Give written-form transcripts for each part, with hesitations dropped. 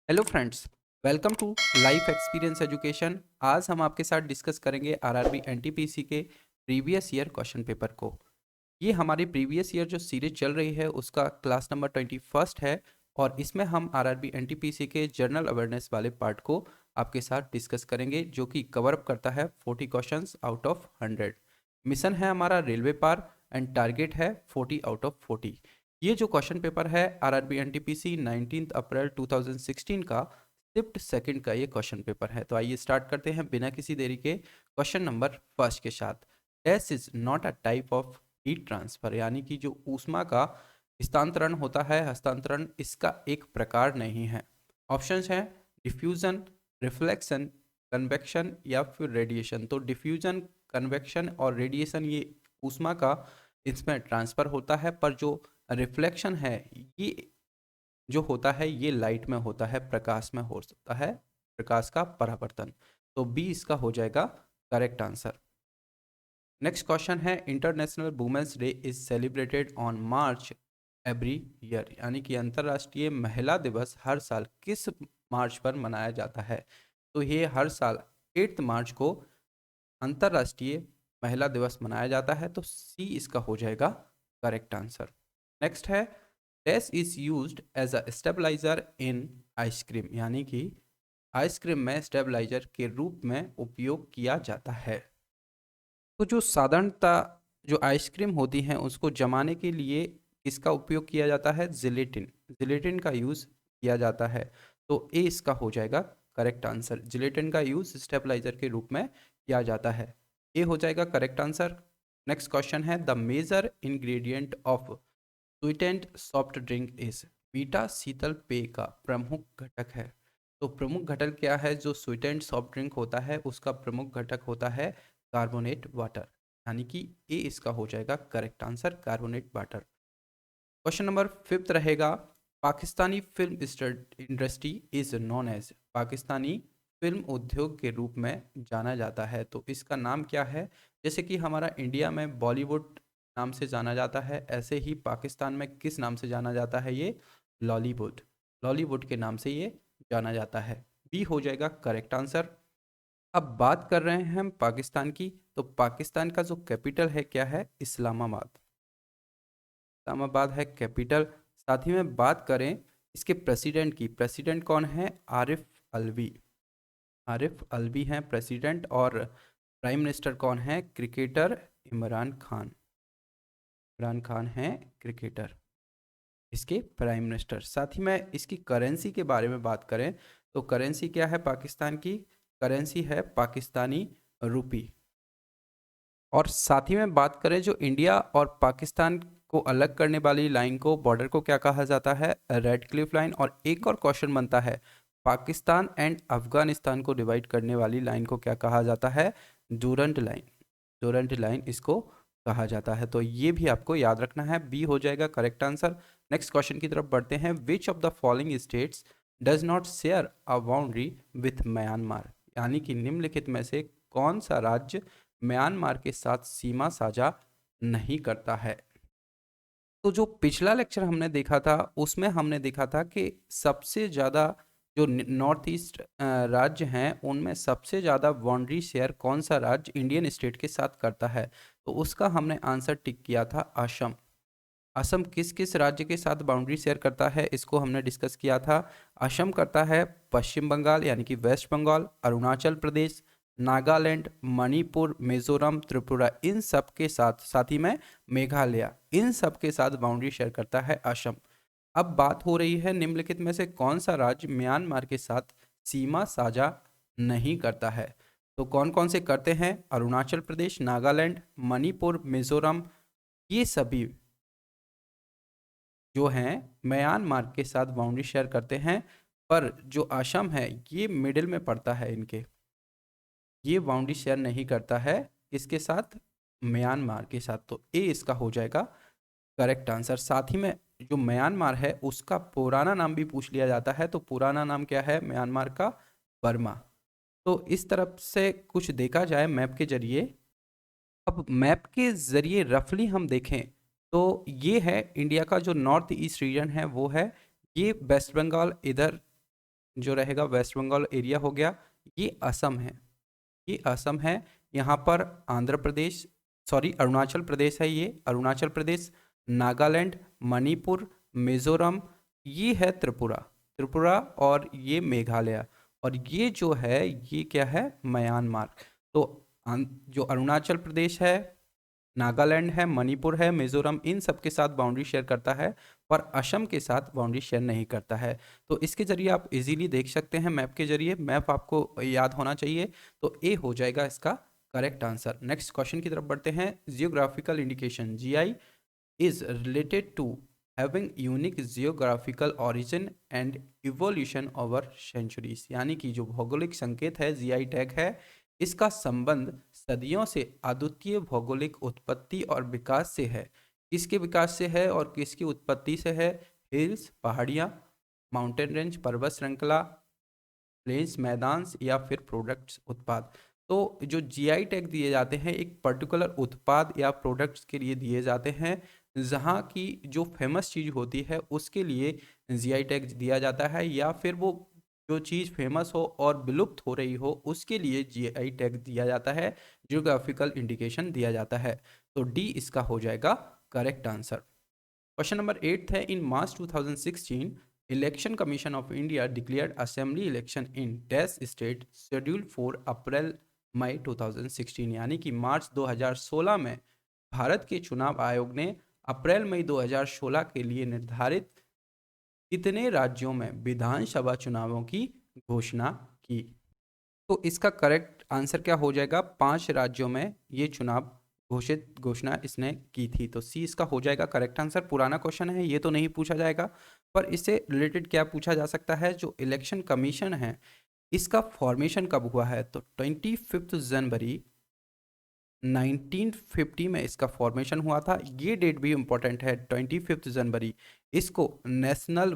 Hello friends, welcome to life experience education. आज हम आपके साथ डिस्कस करेंगे आरआरबी एनटीपीसी के प्रीवियस ईयर क्वेश्चन पेपर को। ये हमारी प्रीवियस ईयर जो सीरीज चल रही है उसका क्लास नंबर 21 है और इसमें हम आरआरबी एनटीपीसी के जनरल अवेयरनेस वाले पार्ट को आपके साथ डिस्कस करेंगे, जो कि कवर अप करता है 40 क्वेश्चंस आउट ऑफ 100। मिशन है हमारा रेलवे पार एंड टारगेट है 40 आउट ऑफ 40। ये जो क्वेश्चन पेपर है आरआरबी एनटीपीसी 19 अप्रैल 2016 का शिफ्ट सेकंड का ये क्वेश्चन पेपर है। तो आइए स्टार्ट करते हैं बिना किसी देरी के क्वेश्चन नंबर फर्स्ट के साथ। Dash is not a type of heat transfer, यानी कि जो ऊष्मा का स्थानांतरण होता है, हस्तांतरण, इसका एक प्रकार नहीं है। ऑप्शंस हैं डिफ्यूजन, रिफ्लेक्शन, कन्वेक्शन या फिर रेडिएशन। तो डिफ्यूजन, कन्वेक्शन और रेडिएशन ये ऊष्मा का इसमें ट्रांसफर होता है, पर जो रिफ्लेक्शन है ये जो होता है ये लाइट में होता है, प्रकाश में हो सकता है, प्रकाश का परावर्तन। तो बी इसका हो जाएगा करेक्ट आंसर। नेक्स्ट क्वेश्चन है international women's day is celebrated on March every year, यानी कि अंतर्राष्ट्रीय महिला दिवस हर साल किस मार्च पर मनाया जाता है। तो ये हर साल 8 मार्च को अंतर्राष्ट्रीय महिला दिवस मनाया जाता है। तो सी इसका हो जाएगा करेक्ट आंसर। नेक्स्ट है dash is used as a stabiliser in ice cream, यानी कि आइसक्रीम में स्टेबलाइजर के रूप में उपयोग किया जाता है। तो जो साधारणतः जो आइसक्रीम होती हैं उसको जमाने के लिए इसका उपयोग किया जाता है जिलेटिन, जिलेटिन का यूज़ किया जाता है। तो ए इसका हो जाएगा करेक्ट आंसर। जिलेटिन का यूज़ स्टेबलाइजर के रूप में किया जाता है। ए हो जाएगा करेक्ट आंसर। नेक्स्ट क्वेश्चन है the major ingredient of sweetened soft drink is, मीठा शीतल पेय का प्रमुख घटक है। तो प्रमुख घटक क्या है? जो स्वीटेंड सॉफ्ट ड्रिंक होता है उसका प्रमुख घटक होता है कार्बोनेट वाटर, यानी कि ए इसका हो जाएगा correct answer, carbonate water. Question number fifth रहेगा Pakistani film industry is known as, Pakistani film उद्योग के रूप में जाना जाता है। तो इसका नाम क्या है? जैसे कि हमारा इंडिया में बॉलीवुड नाम से जाना जाता है, ऐसे ही पाकिस्तान में किस नाम से जाना जाता है? ये लॉलीवुड, लॉलीवुड के नाम से ये जाना जाता है। बी हो जाएगा करेक्ट आंसर। अब बात कर रहे हैं हम पाकिस्तान की। तो पाकिस्तान का जो कैपिटल है क्या है? इस्लामाबाद, इस्लामाबाद है कैपिटल। साथ ही में बात करें इसके प्रेसिडेंट की, प्रेसिडेंट कौन है? आरिफ अलवी, आरिफ अलवी हैं प्रेसिडेंट। और प्राइम मिनिस्टर कौन है? क्रिकेटर इमरान खान, इमरान खान हैं क्रिकेटर, इसके प्राइम मिनिस्टर। साथ ही में इसकी करेंसी के बारे में बात करें तो करेंसी क्या है पाकिस्तान की? करेंसी है पाकिस्तानी रुपी। और साथ ही में बात करें जो इंडिया और पाकिस्तान को अलग करने वाली लाइन को, बॉर्डर को क्या कहा जाता है? Red Cliff line. और एक और क्वेश्चन बनता है पाकिस्तान एंड अफगानिस्तान को डिवाइड करने वाली लाइन को क्या कहा जाता है? डूरंट लाइन, डूरंट लाइन इसको कहा जाता है। तो ये भी आपको याद रखना है। बी हो जाएगा करेक्ट आंसर। नेक्स्ट क्वेश्चन की तरफ बढ़ते हैं। Which of the following states does not share a boundary with Myanmar, यानी कि निम्नलिखित में से कौन सा राज्य म्यांमार के साथ सीमा साझा नहीं करता है? तो जो पिछला लेक्चर हमने देखा था उसमें हमने देखा था कि सबसे ज़्यादा जो नॉर्थ ईस्ट राज्य हैं उनमें सबसे ज़्यादा बाउंड्री शेयर कौन सा राज्य इंडियन स्टेट के साथ करता है? तो उसका हमने आंसर टिक किया था असम। असम किस किस राज्य के साथ बाउंड्री शेयर करता है इसको हमने डिस्कस किया था। असम करता है पश्चिम बंगाल यानी कि वेस्ट बंगाल, अरुणाचल प्रदेश, नागालैंड, मणिपुर, मिजोरम, त्रिपुरा, इन सब के साथ, साथ ही में मेघालय, इन सब के साथ बाउंड्री शेयर करता है असम। अब बात हो रही है निम्नलिखित में से कौन सा राज्य म्यांमार के साथ सीमा साझा नहीं करता है? तो कौन कौन से करते हैं? अरुणाचल प्रदेश, नागालैंड, मणिपुर, मिजोरम, ये सभी जो हैं म्यांमार के साथ बाउंड्री शेयर करते हैं। पर जो असम है ये मिडिल में पड़ता है, इनके ये बाउंड्री शेयर नहीं करता है इसके साथ, म्यांमार के साथ। तो ए इसका हो जाएगा करेक्ट आंसर। साथ ही में जो म्यांमार है उसका पुराना नाम भी पूछ लिया जाता है। तो पुराना नाम क्या है म्यांमार का? बर्मा। तो इस तरफ से कुछ देखा जाए मैप के जरिए। अब मैप के ज़रिए रफली हम देखें तो ये है इंडिया का जो नॉर्थ ईस्ट रीजन है वो है ये वेस्ट बंगाल, इधर जो रहेगा वेस्ट बंगाल एरिया हो गया, ये असम है, ये असम है। यहाँ पर आंध्र प्रदेश, सॉरी अरुणाचल प्रदेश है, ये अरुणाचल प्रदेश, नागालैंड, मणिपुर, मिजोरम, ये है त्रिपुरा, त्रिपुरा और ये मेघालय, और ये जो है ये क्या है, म्यांमार। तो जो अरुणाचल प्रदेश है, नागालैंड है, मणिपुर है, मिजोरम, इन सब के साथ बाउंड्री शेयर करता है, पर असम के साथ बाउंड्री शेयर नहीं करता है। तो इसके जरिए आप इजीली देख सकते हैं, मैप के जरिए, मैप आपको याद होना चाहिए। तो ए हो जाएगा इसका करेक्ट आंसर। नेक्स्ट क्वेश्चन की तरफ बढ़ते हैं। Geographical indication, GI is related to having unique geographical origin and evolution over centuries। यानी कि जो भौगोलिक संकेत है, जीआई टैग है, इसका संबंध सदियों से अद्वितीय भौगोलिक उत्पत्ति और विकास से है। किसके विकास से है और किसकी उत्पत्ति से है? हिल्स, पहाड़ियाँ, माउंटेन रेंज, पर्वत श्रृंखला, प्लेन्स, मैदान, या फिर प्रोडक्ट्स, उत्पाद। तो जो जीआई टैग दिए जाते हैं एक पर्टिकुलर उत्पाद या प्रोडक्ट्स के लिए दिए जाते हैं, जहाँ की जो फेमस चीज़ होती है उसके लिए जीआई टैग दिया जाता है, या फिर वो जो चीज़ फेमस हो और विलुप्त हो रही हो उसके लिए जीआई टैग दिया जाता है, जियोग्राफिकल इंडिकेशन दिया जाता है। तो डी इसका हो जाएगा करेक्ट आंसर। क्वेश्चन नंबर 8 है। In March 2016 election commission of India declared assembly election in dash state schedule for April May 2016। यानी कि मार्च 2016 में भारत के चुनाव आयोग ने अप्रैल मई 2016 के लिए निर्धारित कितने राज्यों में विधानसभा चुनावों की घोषणा की? तो इसका करेक्ट आंसर क्या हो जाएगा? 5 राज्यों में ये चुनाव घोषणा इसने की थी। तो सी इसका हो जाएगा करेक्ट आंसर। पुराना क्वेश्चन है, ये तो नहीं पूछा जाएगा, पर इससे रिलेटेड क्या पूछा जा सकता है? जो इलेक्शन कमीशन है इसका फॉर्मेशन कब हुआ है? तो 25 जनवरी 1950 में इसका फॉर्मेशन हुआ था। ये डेट भी इंपॉर्टेंट है, 25 जनवरी। इसको नेशनल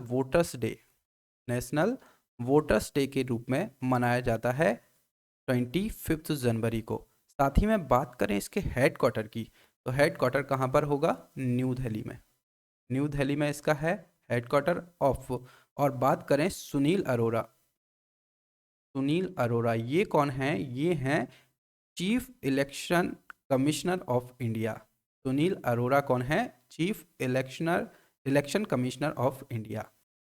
वोटर्स डे के रूप में मनाया जाता है 25 जनवरी को। साथ ही में बात करें इसके हेड क्वार्टर की, तो हेड क्वार्टर कहाँ पर होगा? न्यू दिल्ली में। न्यू दिल्ली में इसका है हेड क्वार्टर ऑफ। और बात करें सुनील अरोड़ा, सुनील अरोड़ा ये कौन है? ये हैं chief election commissioner of India. Sunil Arora कौन है? Chief election commissioner of India.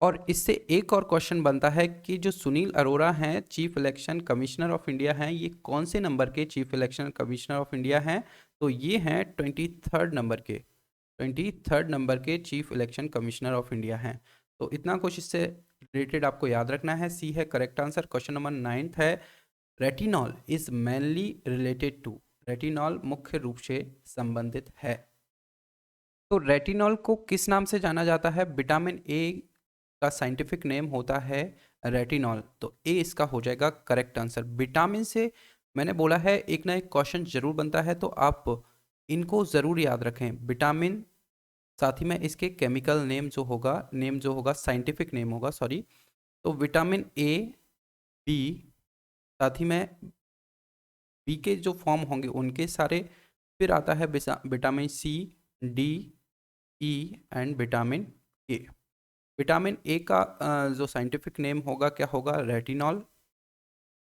और इससे एक और क्वेश्चन बनता है कि जो सुनील अरोड़ा हैं chief election commissioner of India हैं, ये कौन से नंबर के chief election commissioner of India हैं? तो ये हैं 23rd नंबर के, 23rd नंबर के chief election commissioner of India हैं। तो इतना कुछ इससे रिलेटेड आपको याद रखना है। सी है करेक्ट आंसर। क्वेश्चन नंबर 9 है। Retinol is mainly related to, retinol मुख्य रूप से संबंधित है। तो रेटिनॉल को किस नाम से जाना जाता है? विटामिन ए का साइंटिफिक नेम होता है रेटिनॉल। तो ए इसका हो जाएगा करेक्ट आंसर। विटामिन से मैंने बोला है एक ना एक क्वेश्चन जरूर बनता है, तो आप इनको ज़रूर याद रखें। विटामिन, साथ ही में इसके केमिकल नेम जो होगा साइंटिफिक नेम होगा, सॉरी। तो विटामिन ए, बी, साथ ही में बी के जो फॉर्म होंगे उनके सारे, फिर आता है vitamin C, D, E and vitamin A. Vitamin A का जो साइंटिफिक नेम होगा क्या होगा? रेटिनॉल।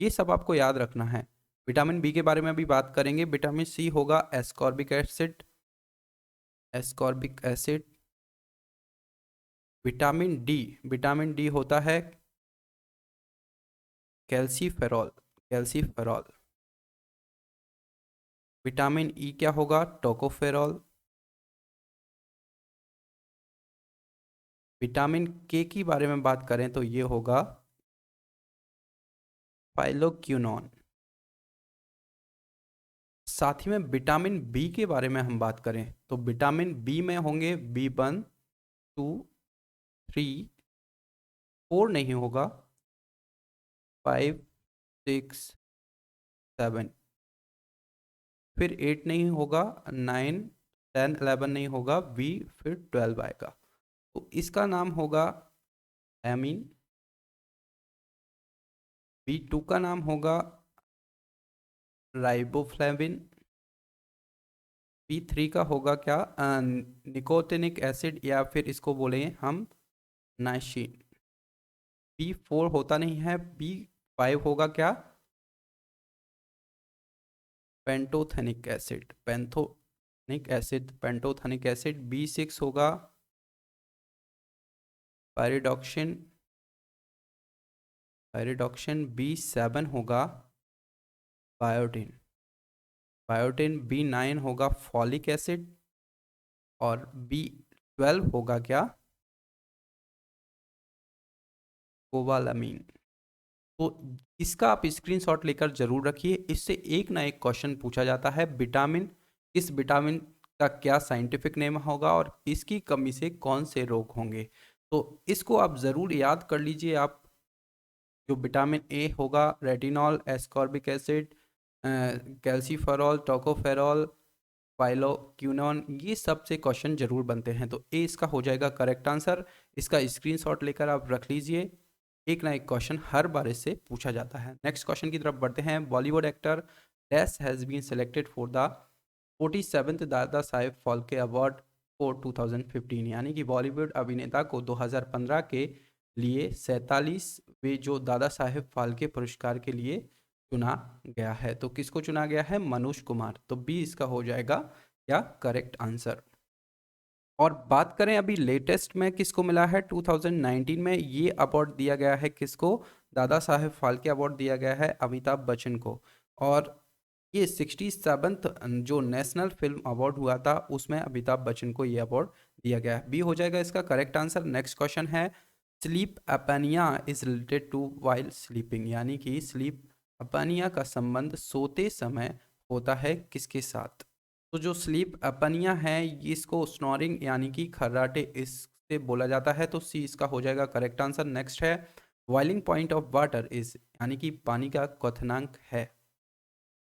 ये सब आपको याद रखना है। विटामिन बी के बारे में भी बात करेंगे। विटामिन सी होगा ascorbic acid, ascorbic acid. Vitamin D होता है कैल्सीफेरॉल, कैल्सीफेरॉल। विटामिन ई क्या होगा? टोकोफेरॉल। विटामिन के की बारे में बात करें तो ये होगा पाइलोक्यूनॉन। साथ ही में विटामिन बी के बारे में हम बात करें तो विटामिन बी में होंगे B1, 2, 3, 4 नहीं होगा, 5, 6, 7, फिर 8 नहीं होगा, 9, 10, 11 नहीं होगा, बी फिर 12 आएगा। तो इसका नाम होगा एमीन। B2 का नाम होगा राइबोफ्लेविन। B3 का होगा क्या? निकोटिनिक एसिड, या फिर इसको बोलें हम नाइसिन। B4 होता नहीं है, B5 होगा क्या? Pantothenic acid, pantothenic acid, pantothenic acid. B6 होगा पायरिडॉक्सिन, पायरिडॉक्सिन। B7 होगा बायोटिन, बायोटिन। B9 होगा फॉलिक एसिड और B12 होगा क्या? कोबालामीन। तो इसका आप स्क्रीनशॉट लेकर जरूर रखिए, इससे एक ना एक क्वेश्चन पूछा जाता है। विटामिन, इस विटामिन का क्या साइंटिफिक नेम होगा और इसकी कमी से कौन से रोग होंगे? तो इसको आप ज़रूर याद कर लीजिए। आप जो विटामिन ए होगा retinol, ascorbic acid, calciferol, tocopherol, phylloquinone, ये सब से क्वेश्चन जरूर बनते हैं। तो ए इसका हो जाएगा करेक्ट आंसर। इसका स्क्रीनशॉट लेकर आप रख लीजिए, एक ना एक क्वेश्चन हर बार इससे पूछा जाता है। नेक्स्ट क्वेश्चन की तरफ बढ़ते हैं। Bollywood actor dash has been selected for the 47th Dada Saheb Phalke award for 2015, यानी कि बॉलीवुड अभिनेता को 2015 के लिए 47वें जो दादा साहेब फाल्के पुरस्कार के लिए चुना गया है। तो किसको चुना गया है? मनोज कुमार। तो बी इसका हो जाएगा क्या करेक्ट आंसर। और बात करें अभी लेटेस्ट में किसको मिला है, 2019 में ये अवार्ड दिया गया है किसको? दादा साहेब फाल्के अवार्ड दिया गया है अमिताभ बच्चन को। और ये 67th जो नेशनल फिल्म अवार्ड हुआ था उसमें अमिताभ बच्चन को ये अवार्ड दिया गया है। बी हो जाएगा इसका करेक्ट आंसर। नेक्स्ट क्वेश्चन है, sleep apnoea is related to while sleeping, यानी कि स्लीप अपनिया का संबंध सोते समय होता है किसके साथ? तो जो स्लीप अपनिया है इसको स्नोरिंग यानी कि खर्राटे इससे बोला जाता है। तो सी इसका हो जाएगा करेक्ट आंसर। नेक्स्ट है, boiling point of water is, यानी कि पानी का क्वथनांक है।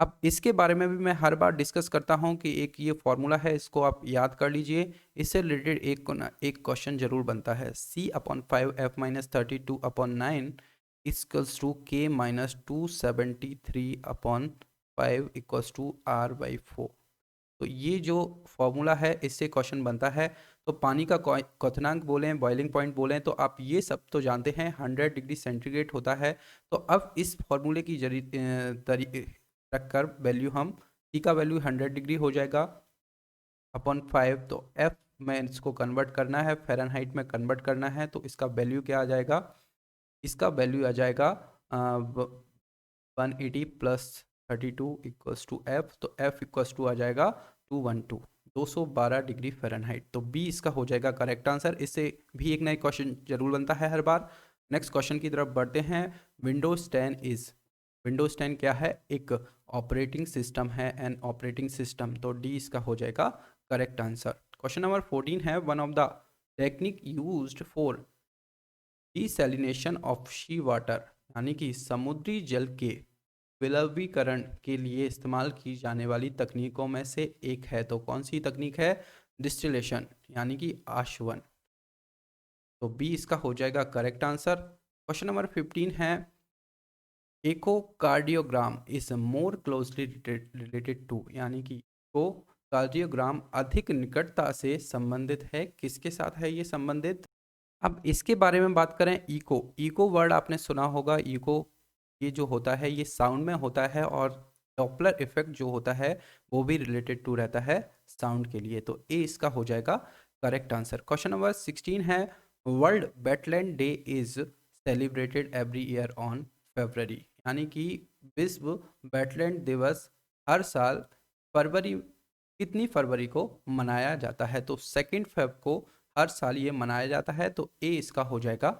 अब इसके बारे में भी मैं हर बार डिस्कस करता हूं कि एक ये फॉर्मूला है, इसको आप याद कर लीजिए। इससे रिलेटेड एक क्वेश्चन जरूर बनता है। C/5F-32/9 equals to K-273/5 equals to R/4। तो ये जो फॉर्मूला है इससे क्वेश्चन बनता है। तो पानी का क्वथनांक बोलें, बॉइलिंग पॉइंट बोलें, तो आप ये सब तो जानते हैं 100 डिग्री सेंटीग्रेड होता है। तो अब इस फॉर्मूले की रखकर वैल्यू हम टी का वैल्यू 100 डिग्री हो जाएगा अपॉन 5। तो एफ में इसको कन्वर्ट करना है, फ़ारेनहाइट में कन्वर्ट करना है। तो इसका वैल्यू क्या आ जाएगा? इसका वैल्यू आ जाएगा 180 प्लस 32 इक्वल्स टू एफ। तो एफ इक्वल्स टू आ जाएगा 212, 212 डिग्री फ़ारेनहाइट। तो बी इसका हो जाएगा करेक्ट आंसर। इससे भी एक नया क्वेश्चन जरूर बनता है हर बार। नेक्स्ट क्वेश्चन की तरफ बढ़ते हैं। विंडोज 10 इज, विंडोज 10 क्या है? एक ऑपरेटिंग सिस्टम है, एन ऑपरेटिंग सिस्टम। तो डी इसका हो जाएगा करेक्ट आंसर। क्वेश्चन नंबर 14 है, one of the technique used for desalination of sea water, यानी कि समुद्री जल के विलवनीकरण के लिए इस्तेमाल की जाने वाली तकनीकों में से एक है। तो कौन सी तकनीक है? डिस्टिलेशन, यानी कि आशवन। तो बी इसका हो जाएगा करेक्ट आंसर। क्वेश्चन नंबर 15 है, echocardiogram is more closely related to, यानी कि इकोकार्डियोग्राम अधिक निकटता से संबंधित है, किसके साथ है ये संबंधित? अब इसके बारे में बात करें, इको, इको वर्ड आपने सुना होगा। इको ये जो होता है ये साउंड में होता है, और डॉपलर इफेक्ट जो होता है वो भी रिलेटेड टू रहता है साउंड के लिए। तो ए इसका हो जाएगा करेक्ट आंसर। क्वेश्चन नंबर 16 है, world wetland day is celebrated every year on फरवरी, यानी कि विश्व वेटलैंड दिवस हर साल फरवरी, कितनी फरवरी को मनाया जाता है? तो 2 फेब को हर साल ये मनाया जाता है। तो ए इसका हो जाएगा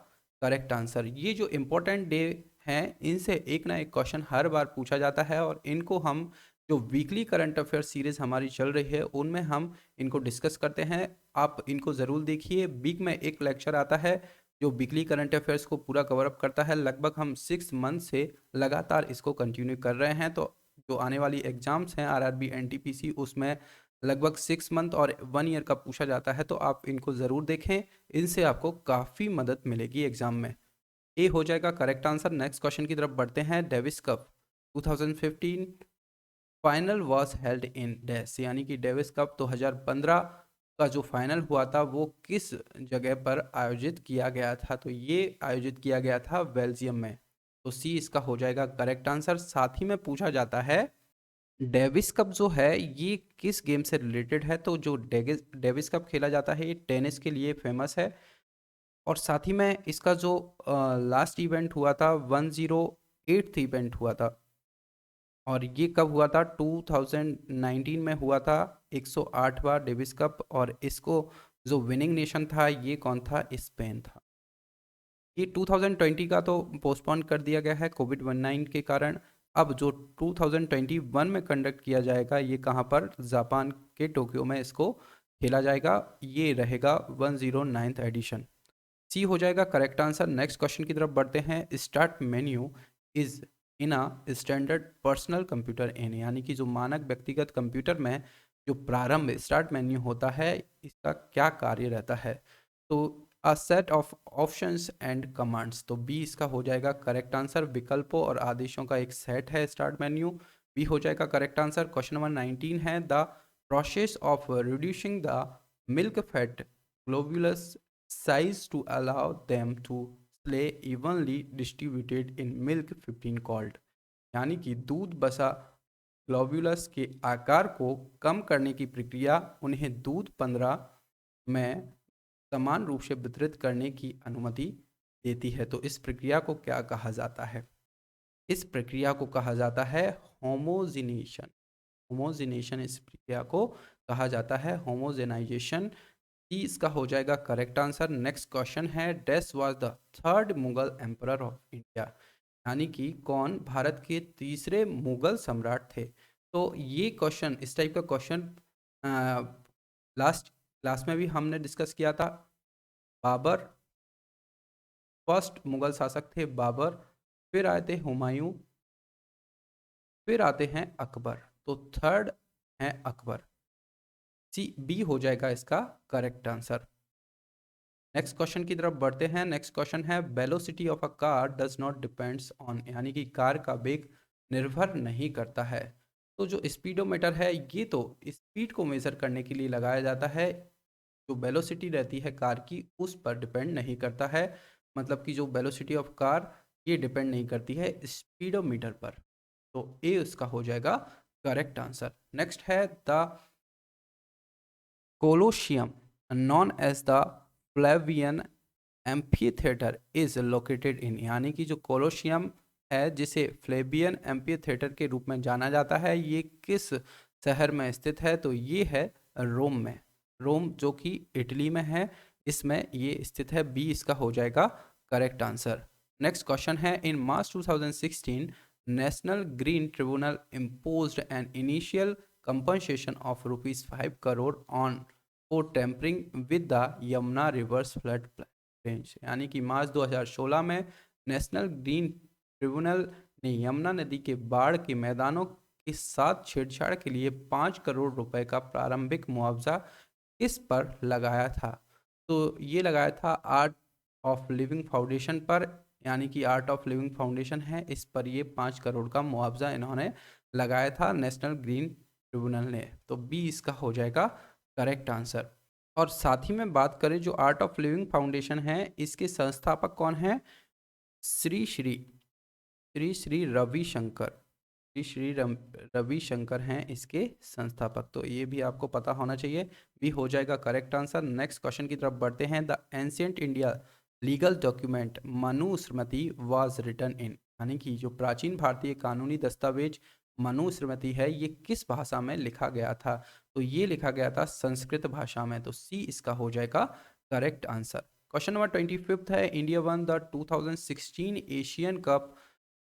करेक्ट आंसर। ये जो इम्पोर्टेंट डे हैं इनसे एक ना एक क्वेश्चन हर बार पूछा जाता है, और इनको हम जो वीकली करंट अफेयर सीरीज हमारी चल रही है उनमें हम इनको डिस्कस करते हैं। आप इनको ज़रूर देखिए। वीक में एक लेक्चर आता है जो वीकली करंट अफेयर्स को पूरा कवर अप करता है। लगभग हम 6 मंथ से लगातार इसको कंटिन्यू कर रहे हैं। तो जो आने वाली एग्जाम्स हैं आरआरबी एनटीपीसी उसमें लगभग 6 मंथ और 1 ईयर का पूछा जाता है। तो आप इनको ज़रूर देखें, इनसे आपको काफ़ी मदद मिलेगी एग्जाम में। ए हो जाएगा करेक्ट आंसर। नेक्स्ट क्वेश्चन की तरफ बढ़ते हैं। Davis cup 2015 final was held in dash, यानी कि डेविस कप 2015 का जो फाइनल हुआ था वो किस जगह पर आयोजित किया गया था? तो ये आयोजित किया गया था बेल्जियम में। तो सी इसका हो जाएगा करेक्ट आंसर। साथ ही में पूछा जाता है डेविस कप जो है ये किस गेम से रिलेटेड है? तो जो डेविस कप खेला जाता है ये टेनिस के लिए फेमस है। और साथ ही में इसका जो लास्ट इवेंट हुआ था 108th इवेंट हुआ था, और ये कब हुआ था? 2019 में हुआ था 108वां डेविस कप। और इसको जो विनिंग नेशन था ये कौन था? स्पेन था। ये 2020 का तो पोस्टपोन कर दिया गया है कोविड-19 के कारण। अब जो 2021 में कंडक्ट किया जाएगा ये कहाँ पर? जापान के टोक्यो में इसको खेला जाएगा। ये रहेगा 109th एडिशन। सी हो जाएगा करेक्ट आंसर। नेक्स्ट क्वेश्चन की तरफ बढ़ते हैं। Start menu is in a standard personal computer इन, यानी कि जो मानक व्यक्तिगत कंप्यूटर में जो प्रारंभ स्टार्ट मेन्यू होता है इसका क्या कार्य रहता है? तो a set of options and commands. तो बी इसका हो जाएगा करेक्ट आंसर। विकल्पों और आदेशों का एक सेट है स्टार्ट मेन्यू। बी हो जाएगा करेक्ट आंसर। क्वेश्चन नंबर 19 है the process of reducing the milk fat globules size to allow them to stay evenly distributed in milk 15 called, यानी कि दूध बसा ग्लोब्यूलस के आकार को कम करने की प्रक्रिया उन्हें दूध 15 में समान रूप से वितरित करने की अनुमति देती है। तो इस प्रक्रिया को क्या कहा जाता है? इस प्रक्रिया को कहा जाता है होमोजिनेशन। होमोजिनेशन इस प्रक्रिया को कहा जाता है होमोजेनाइजेशन। ई इसका हो जाएगा करेक्ट आंसर। नेक्स्ट क्वेश्चन है dash was the third Mughal emperor of India, यानी कि कौन भारत के तीसरे मुगल सम्राट थे? तो ये क्वेश्चन, इस टाइप का क्वेश्चन लास्ट क्लास में भी हमने डिस्कस किया था। बाबर फर्स्ट मुगल शासक थे बाबर, फिर आए थे हुमायूं, फिर आते हैं अकबर। तो थर्ड है अकबर। सी बी हो जाएगा इसका करेक्ट आंसर। नेक्स्ट क्वेश्चन की तरफ बढ़ते हैं। नेक्स्ट क्वेश्चन है velocity of a car does not depends on, यानी कि कार का वेग निर्भर नहीं करता है। तो जो स्पीडोमीटर है ये तो स्पीड को मेजर करने के लिए लगाया जाता है। जो वेलोसिटी रहती है कार की उस पर डिपेंड नहीं करता है। मतलब कि जो वेलोसिटी ऑफ कार ये डिपेंड नहीं करती है स्पीडोमीटर पर। तो ए उसका हो जाएगा करेक्ट आंसर। नेक्स्ट है the Colosseum known as the Flavian Amphitheatre is located in, यानी कि जो कोलोशियम है जिसे फ्लेबियन एम्फीथिएटर के रूप में जाना जाता है ये किस शहर में स्थित है? तो ये है रोम में। रोम जो कि इटली में है, इसमें ये स्थित है। बी इसका हो जाएगा करेक्ट आंसर। नेक्स्ट क्वेश्चन है in March 2016 national green tribunal imposed an initial compensation of rupees 5 crore on for tampering with the Yamuna reverse flood range, यानी कि मार्च 2016 में नेशनल ग्रीन ट्रिब्यूनल ने यमुना नदी के बाढ़ के मैदानों के साथ छेड़छाड़ के लिए 5 करोड़ रुपए का प्रारंभिक मुआवजा किस पर लगाया था? तो ये लगाया था आर्ट ऑफ लिविंग फाउंडेशन पर, यानी कि आर्ट ऑफ लिविंग फाउंडेशन है इस पर ये 5 करोड़ का मुआवजा इन्होंने लगाया था नेशनल ग्रीन ट्रिब्यूनल ने। तो बी इसका हो जाएगा करेक्ट आंसर। और साथ ही में बात करें जो आर्ट ऑफ लिविंग फाउंडेशन है इसके संस्थापक कौन है? श्री श्री श्री श्री रविशंकर। श्री श्री रविशंकर हैं इसके संस्थापक। तो ये भी आपको पता होना चाहिए। भी हो जाएगा करेक्ट आंसर। नेक्स्ट क्वेश्चन की तरफ बढ़ते हैं। The ancient India legal document Manusmriti was written in, यानी कि जो प्राचीन भारतीय कानूनी दस्तावेज मनुस्मृति है ये किस भाषा में लिखा गया था? तो ये लिखा गया था संस्कृत भाषा में। तो सी इसका हो जाएगा करेक्ट आंसर। क्वेश्चन नंबर 25 है India won the 2016 Asian cup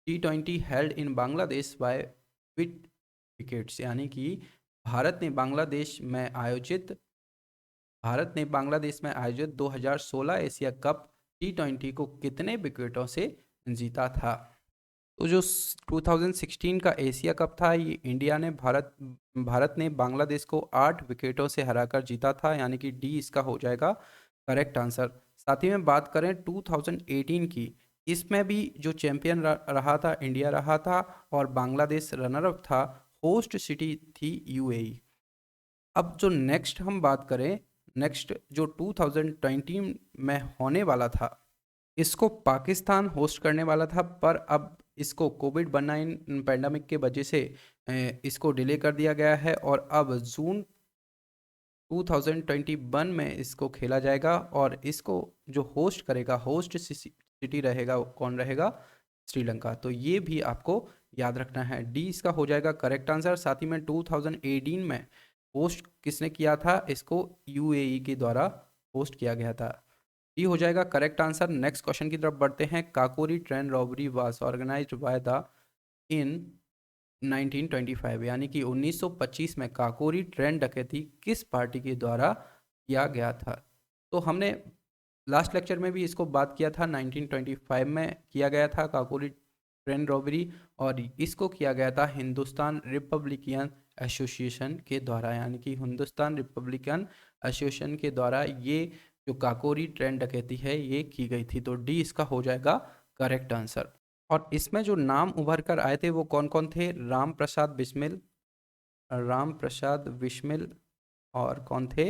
T20 held in Bangladesh by eight wickets, यानी कि भारत ने बांग्लादेश में आयोजित 2016 एशिया कप T20 को कितने विकेटों से जीता था? तो जो 2016 का एशिया कप था ये इंडिया ने भारत ने बांग्लादेश को 8 विकेटों से हराकर जीता था, यानी कि डी इसका हो जाएगा करेक्ट आंसर। साथ ही में बात करें 2018 की, इसमें भी जो चैंपियन रहा था इंडिया रहा था और बांग्लादेश रनर अप था। होस्ट सिटी थी यूएई। अब जो नेक्स्ट हम बात करें नेक्स्ट जो 2020 में होने वाला था, इसको पाकिस्तान होस्ट करने वाला था, पर अब इसको कोविड-19 पैंडेमिक के वजह से इसको डिले कर दिया गया है और अब जून 2021 में इसको खेला जाएगा। और इसको जो होस्ट करेगा, होस्ट सिटी रहेगा, कौन रहेगा? श्रीलंका। तो ये भी आपको याद रखना है। डी इसका हो जाएगा करेक्ट आंसर। साथ ही में 2018 में होस्ट किसने किया था? इसको यूएई के द्वारा होस्ट किया गया था। डी हो जाएगा करेक्ट आंसर। नेक्स्ट क्वेश्चन की तरफ बढ़ते हैं। Kakori train robbery was organised by the in 1925, यानी कि 1925 में काकोरी ट्रेन डकैती किस पार्टी के द्वारा किया गया था? तो हमने लास्ट लेक्चर में भी इसको बात किया था। 1925 में किया गया था काकोरी ट्रेन रॉबरी, और इसको किया गया था हिंदुस्तान रिपब्लिकन एसोसिएशन के द्वारा, यानी कि हिंदुस्तान रिपब्लिकन एसोसिएशन के द्वारा ये जो काकोरी ट्रेन डकैती है ये की गई थी। तो डी इसका हो जाएगा करेक्ट आंसर। और इसमें जो नाम उभर कर आए थे वो कौन कौन थे? राम प्रसाद बिस्मिल, राम प्रसाद बिस्मिल, और कौन थे?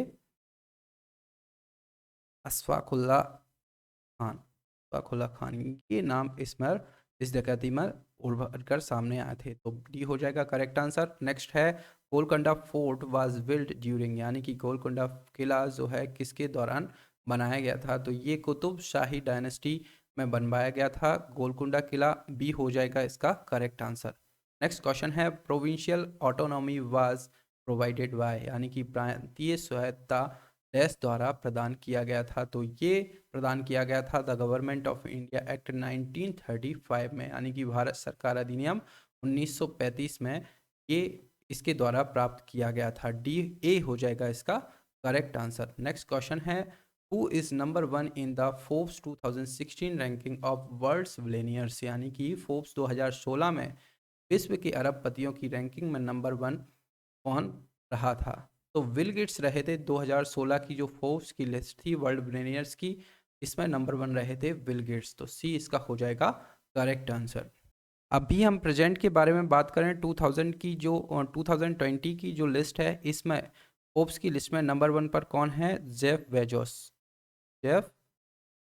अशफाकुल्ला खान, अशफाकुल्ला खान। ये नाम इसमें इस डकैती में उभर कर सामने आए थे। तो डी हो जाएगा करेक्ट आंसर। नेक्स्ट है Golconda fort was built during, यानी कि गोलकोंडा किला जो है किसके दौरान बनाया गया था? तो ये कुतुब शाही डायनेस्टी में बनवाया गया था गोलकुंडा किला। बी हो जाएगा इसका करेक्ट आंसर। नेक्स्ट क्वेश्चन है provincial autonomy was provided by, यानी कि प्रांतीय स्वायत्तता डैश द्वारा प्रदान किया गया था? तो ये प्रदान किया गया था the government of India act 1935 में, यानी कि भारत सरकार अधिनियम 1935 में ये इसके द्वारा प्राप्त किया गया था। डी ए हो जाएगा इसका करेक्ट आंसर। नेक्स्ट क्वेश्चन है who is number 1 in the Forbes 2016 ranking of world's billionaires, यानी कि फोर्ब्स 2016 में विश्व के अरबपतियों की रैंकिंग में नंबर 1 कौन रहा था? तो विल गेट्स रहे थे 2016 की जो फोर्ब्स की लिस्ट थी वर्ल्ड बिलियनियर्स की, इसमें नंबर 1 रहे थे विल गेट्स। तो सी इसका हो जाएगा करेक्ट आंसर। अभी हम प्रेजेंट के बारे में बात करें 2000 की जो 2020 की जो लिस्ट है, इसमें फोर्ब्स की लिस्ट में नंबर 1 पर कौन है? Jeff Bezos. जेफ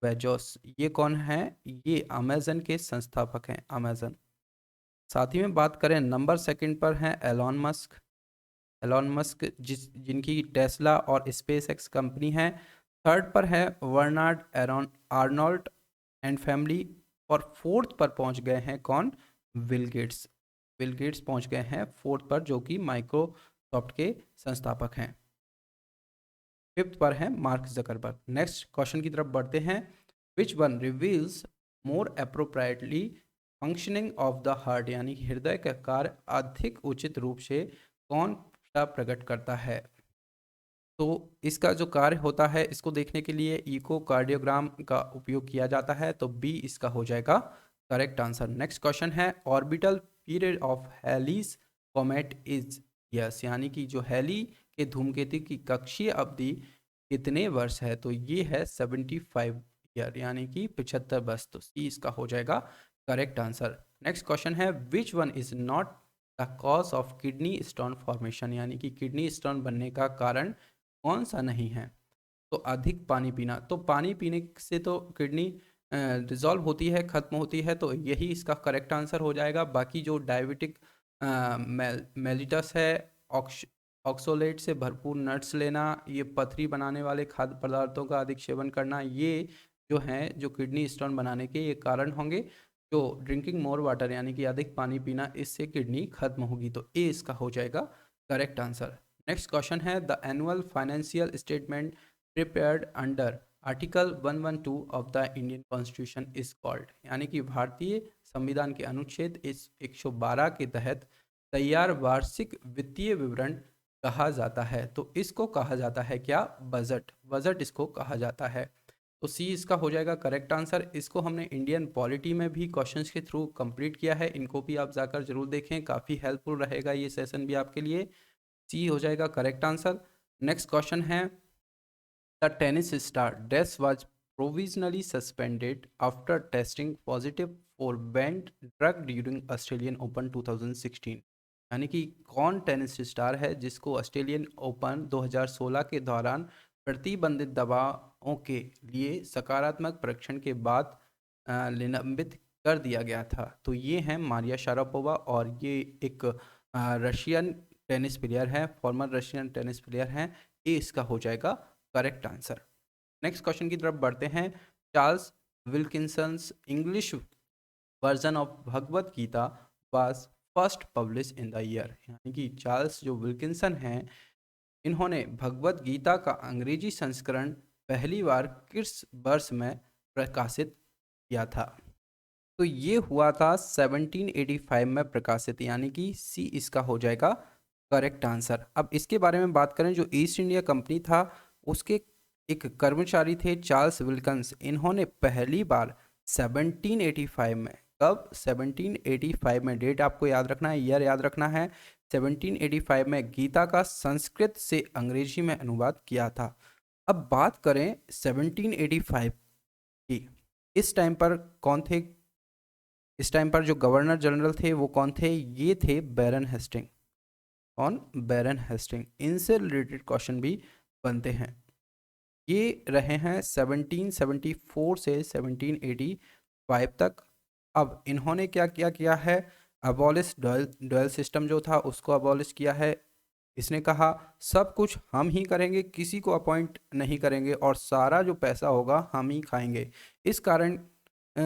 बेजोस ये कौन है? ये अमेजन के संस्थापक हैं, अमेजन। साथ ही में बात करें नंबर सेकंड पर है एलॉन मस्क। एलॉन मस्क जिनकी टेस्ला और स्पेस एक्स कंपनी है। थर्ड पर है Bernard Aaron Arnold and family. और फोर्थ पर पहुंच गए हैं कौन? Will gets. विल गेट्स पहुंच गए हैं फोर्थ पर, जो कि माइक्रोसॉफ्ट के संस्थापक हैं। फिफ्थ पर है मार्क जकरबर्ग। नेक्स्ट क्वेश्चन की तरफ बढ़ते हैं। Which one reveals more appropriately functioning of the heart, यानी कि हृदय का कार्य अधिक उचित रूप से कौन सा प्रकट करता है? तो इसका जो कार्य होता है इसको देखने के लिए इकोकार्डियोग्राम का उपयोग किया जाता है। तो बी इसका हो जाएगा करेक्ट आंसर। नेक्स्ट क्वेश्चन है orbital period of Halley's comet is yes, यानी कि जो हैली के धूमकेतु की कक्षीय अवधि कितने वर्ष है? तो ये है 75 ईयर, यानी कि 75 वर्ष। तो सी इसका हो जाएगा करेक्ट आंसर। नेक्स्ट क्वेश्चन है which one is not the cause of kidney stone formation, यानी कि किडनी स्टोन बनने का कारण कौन सा नहीं है? तो अधिक पानी पीना। तो पानी पीने से तो किडनी डिजॉल्व होती है, खत्म होती है, तो यही इसका करेक्ट आंसर हो जाएगा। बाकी जो डायबिटिक मेलिटस है, ऑक्सोलेट से भरपूर नट्स लेना, ये पथरी बनाने वाले खाद्य पदार्थों का अधिक सेवन करना, ये जो हैं जो किडनी स्टोन बनाने के ये कारण होंगे। जो ड्रिंकिंग मोर वाटर, यानी कि अधिक पानी पीना, इससे किडनी खत्म होगी। तो ए इसका हो जाएगा करेक्ट आंसर। नेक्स्ट क्वेश्चन है the annual financial statement prepared under article 112 of the Indian constitution is called, यानी कि भारतीय संविधान के अनुच्छेद इस 112 के तहत तैयार वार्षिक वित्तीय विवरण कहा जाता है। तो इसको कहा जाता है क्या? बजट। बजट इसको कहा जाता है। तो सी इसका हो जाएगा करेक्ट आंसर। इसको हमने इंडियन पॉलिटी में भी क्वेश्चंस के थ्रू कंप्लीट किया है, इनको भी आप जाकर जरूर देखें, काफ़ी हेल्पफुल रहेगा ये सेशन भी आपके लिए। सी हो जाएगा करेक्ट आंसर। नेक्स्ट क्वेश्चन है the tennis star dash was provisionally suspended after testing positive for band drug during Australian open 2016, यानी कि कौन टेनिस स्टार है जिसको ऑस्ट्रेलियन ओपन 2016 के दौरान प्रतिबंधित दवाओं के लिए सकारात्मक परीक्षण के बाद निलंबित कर दिया गया था। तो ये हैं मारिया शारापोवा और ये एक रशियन टेनिस प्लेयर है, फॉर्मर रशियन टेनिस प्लेयर हैं। ये इसका हो जाएगा करेक्ट आंसर। नेक्स्ट क्वेश्चन की तरफ बढ़ते हैं। Charles Wilkinson's English version of Bhagavad Gita was first publish in the year, यानी कि चार्ल्स जो विल्किंसन हैं, इन्होंने भगवत गीता का अंग्रेजी संस्करण पहली बार किस वर्ष में प्रकाशित किया था? तो ये हुआ था 1785 में प्रकाशित, यानी कि सी इसका हो जाएगा करेक्ट आंसर। अब इसके बारे में बात करें, जो ईस्ट इंडिया कंपनी था उसके एक कर्मचारी थे चार्ल्स विल्किंस, इन्होंने पहली बार 1785 में, कब? 1785 में, डेट आपको याद रखना है, ईयर याद रखना है। 1785 में गीता का संस्कृत से अंग्रेजी में अनुवाद किया था। अब बात करें 1785 की, इस टाइम पर कौन थे? इस टाइम पर जो गवर्नर जनरल थे वो कौन थे? ये थे बैरन हेस्टिंग। कौन? बैरन हेस्टिंग। इनसे रिलेटेड क्वेश्चन भी बनते हैं। ये रहे हैं 1774 से 1785 तक। अब इन्होंने क्या क्या किया है? अबॉलिश डुअल सिस्टम जो था उसको अबॉलिश किया है। इसने कहा सब कुछ हम ही करेंगे, किसी को अपॉइंट नहीं करेंगे और सारा जो पैसा होगा हम ही खाएंगे। इस कारण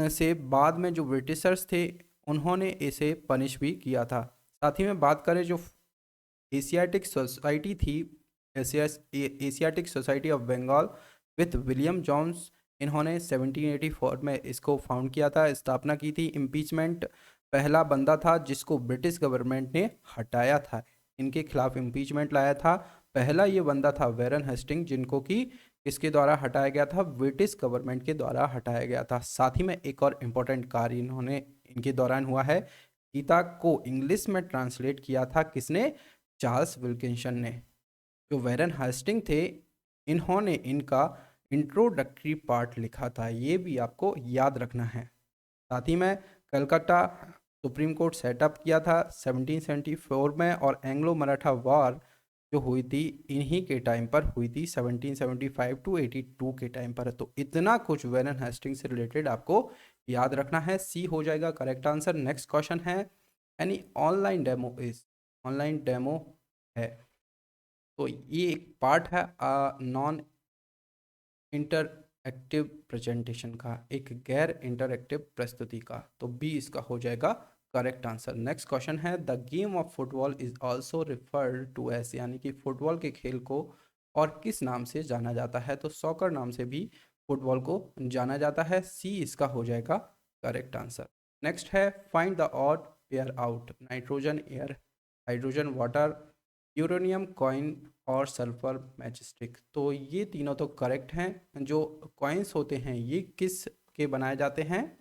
से बाद में जो ब्रिटिशर्स थे उन्होंने इसे पनिश भी किया था। साथ ही में बात करें जो एशियाटिक सोसाइटी थी, Asiatic Society of Bengal with William Jones, इन्होंने 1784 में इसको फाउंड किया था, स्थापना की थी। इम्पीचमेंट पहला बंदा था जिसको ब्रिटिश गवर्नमेंट ने हटाया था, इनके खिलाफ इम्पीचमेंट लाया था। पहला ये बंदा था बैरन हेस्टिंग, जिनको कि किसके द्वारा हटाया गया था? ब्रिटिश गवर्नमेंट के द्वारा हटाया गया था। साथ ही में एक और इम्पोर्टेंट कार्य इन्होंने इनके दौरान हुआ है, गीता को इंग्लिश में ट्रांसलेट किया था किसने? चार्ल्स विल्किंसन ने। जो बैरन हेस्टिंग थे इन्होंने इनका इंट्रोडक्टरी पार्ट लिखा था, ये भी आपको याद रखना है। साथ ही में कलकत्ता सुप्रीम कोर्ट सेटअप किया था 1774 में, और एंग्लो मराठा वॉर जो हुई थी इन्हीं के टाइम पर हुई थी, 1775 टू 82 के टाइम पर। तो इतना कुछ बैरन हेस्टिंग से रिलेटेड आपको याद रखना है। सी हो जाएगा करेक्ट आंसर। नेक्स्ट क्वेश्चन है, any online demo is, online demo है तो ये एक पार्ट है नॉन इंटरएक्टिव प्रेजेंटेशन का, एक गैर इंटरएक्टिव प्रस्तुति का। तो बी इसका हो जाएगा करेक्ट आंसर। नेक्स्ट क्वेश्चन है, the game of football is also referred to as, यानी कि फुटबॉल के खेल को और किस नाम से जाना जाता है? तो सॉकर नाम से भी फुटबॉल को जाना जाता है। सी इसका हो जाएगा करेक्ट आंसर। नेक्स्ट है, find the odd pair out, nitrogen air, hydrogen water, uranium coin और सल्फर मैचस्टिक। तो ये तीनों तो करेक्ट हैं। जो कॉइन्स होते हैं ये किस के बनाए जाते हैं?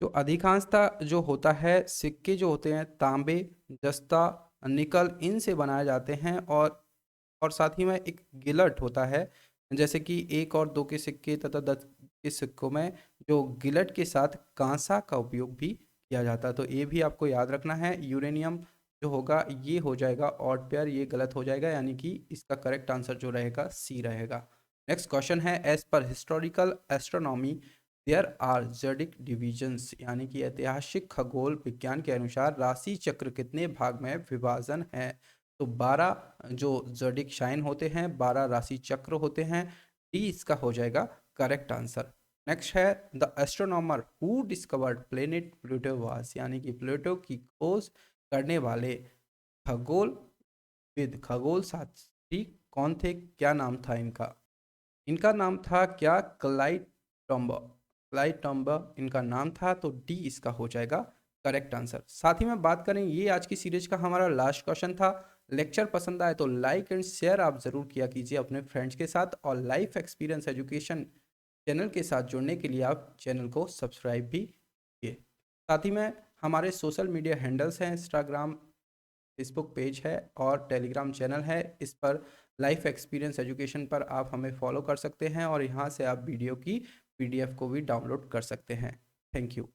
जो अधिकांशता जो होता है, सिक्के जो होते हैं तांबे, जस्ता, निकल, इनसे बनाए जाते हैं। और साथ ही में एक गिलट होता है, जैसे कि 1 और 2 के सिक्के तथा 10 के सिक्कों में जो गिलट के साथ कांसा का उपयोग भी किया जाता है। तो ये भी आपको याद रखना है। यूरेनियम जो होगा ये हो जाएगा ऑड पेयर, ये गलत हो जाएगा, यानी कि इसका करेक्ट आंसर जो रहेगा सी रहेगा। नेक्स्ट क्वेश्चन है, as per historical astronomy there are zodiac divisions, यानी कि ऐतिहासिक खगोल विज्ञान के अनुसार राशि चक्र कितने भाग में विभाजन है? तो 12 जो ज़ोडिक साइन होते हैं, 12 राशि चक्र होते हैं। डी इसका हो जाएगा करेक्ट आंसर। नेक्स्ट है, the astronomer who discovered planet Pluto was, यानी कि प्लूटो की खोज करने वाले खगोल शास्त्री कौन थे? क्या नाम था इनका? इनका नाम था क्या? क्लाइड टॉम्बा, क्लाइड टॉम्बा इनका नाम था। तो डी इसका हो जाएगा करेक्ट आंसर। साथ ही में बात करें, ये आज की सीरीज का हमारा लास्ट क्वेश्चन था। लेक्चर पसंद आए तो लाइक एंड शेयर आप ज़रूर किया कीजिए अपने फ्रेंड्स के साथ, और लाइफ एक्सपीरियंस एजुकेशन चैनल के साथ जुड़ने के लिए आप चैनल को सब्सक्राइब भी कीजिए। साथ ही में हमारे सोशल मीडिया हैंडल्स हैं, इंस्टाग्राम, फेसबुक पेज है और टेलीग्राम चैनल है। इस पर लाइफ एक्सपीरियंस एजुकेशन पर आप हमें फॉलो कर सकते हैं और यहाँ से आप वीडियो की PDF को भी डाउनलोड कर सकते हैं। Thank you.